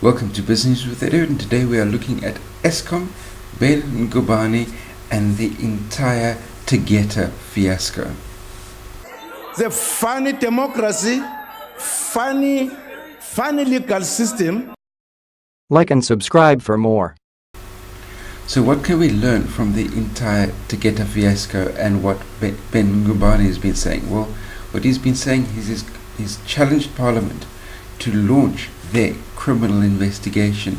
Welcome to Business with Edu, and today we are looking at Eskom, Ben Ngubane, and the entire Tegeta fiasco. The funny democracy, funny legal system. Like and subscribe for more. So what can we learn from the entire Tegeta fiasco and what Ben Ngubane has been saying? Well, what he's been saying is he's challenged Parliament to launch their criminal investigation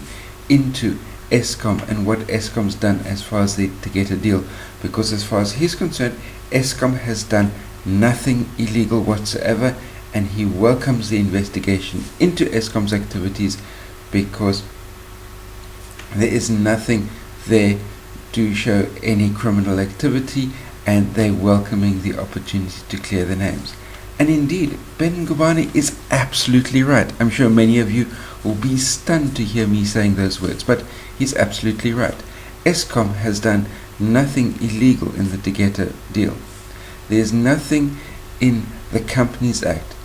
into Eskom and what Eskom's done as far as the Tegeta deal, because as far as he's concerned, Eskom has done nothing illegal whatsoever, and he welcomes the investigation into Eskom's activities because there is nothing there to show any criminal activity, and they're welcoming the opportunity to clear the names. And indeed, Ben Ngubane is absolutely right. I'm sure many of you will be stunned to hear me saying those words, but he's absolutely right. Eskom has done nothing illegal in the Tegeta deal. There's nothing in the Companies Act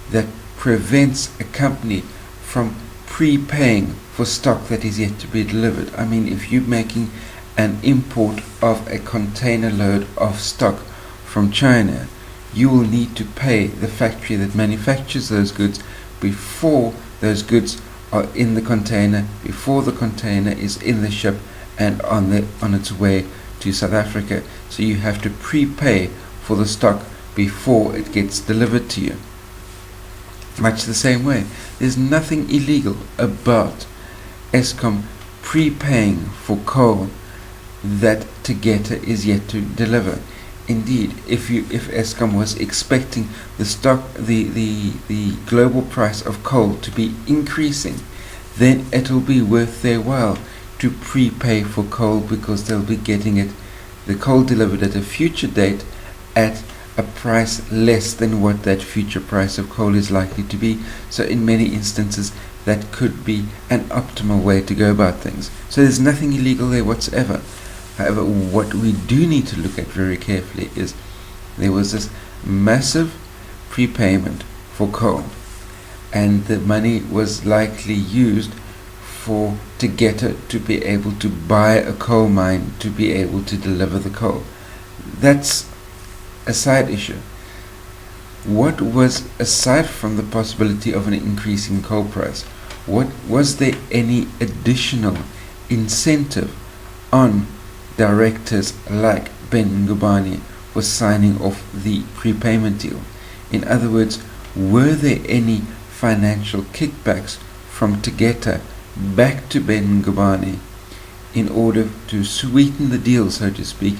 that prevents a company from prepaying for stock that is yet to be delivered. I mean, if you're making an import of a container load of stock from China, you will need to pay the factory that manufactures those goods before those goods are in the container, before the container is in the ship and on its way to South Africa. So you have to prepay for the stock before it gets delivered to you. Much the same way, there's nothing illegal about Eskom prepaying for coal that Tegeta is yet to deliver. Indeed, if Eskom was expecting the global price of coal to be increasing, then it'll be worth their while to prepay for coal, because they'll be getting the coal delivered at a future date at a price less than what that future price of coal is likely to be. So in many instances, that could be an optimal way to go about things. So there's nothing illegal there whatsoever. However, what we do need to look at very carefully is there was this massive prepayment for coal, and the money was likely used for Tegeta to be able to buy a coal mine to be able to deliver the coal. That's a side issue. What was, aside from the possibility of an increase in coal price, was there any additional incentive on directors like Ben Ngubane for signing off the prepayment deal? In other words, were there any financial kickbacks from Tegeta back to Ben Ngubane in order to sweeten the deal, so to speak,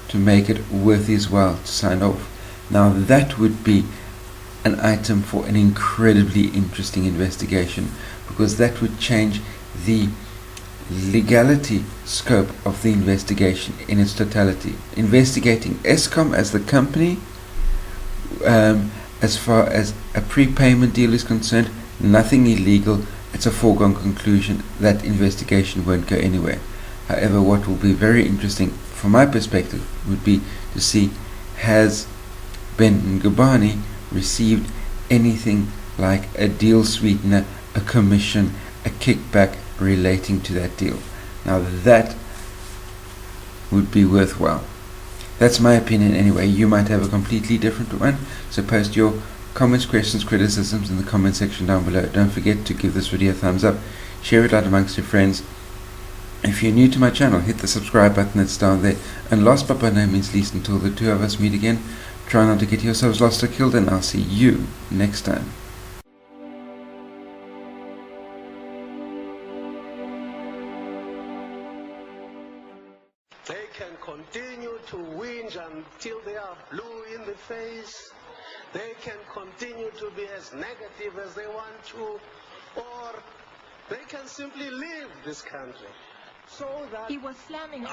to make it worth his while to sign off? Now that would be an item for an incredibly interesting investigation, because that would change the legality scope of the investigation in its totality. Investigating Eskom as the company, as far as a prepayment deal is concerned, nothing illegal. It's a foregone conclusion that investigation won't go anywhere. However, what will be very interesting from my perspective would be to see, has Ben Ngubane received anything like a deal sweetener, a commission, a kickback relating to that deal? Now that would be worthwhile. That's my opinion anyway. You might have a completely different one, so post your comments, questions, criticisms in the comment section down below. Don't forget to give this video a thumbs up, share it out amongst your friends. If you're new to my channel, hit the subscribe button that's down there. And last but by no means least, until the two of us meet again, try not to get yourselves lost or killed, and I'll see you next time. They can continue to whinge until they are blue in the face. They can continue to be as negative as they want to, or they can simply leave this country. So that he was slamming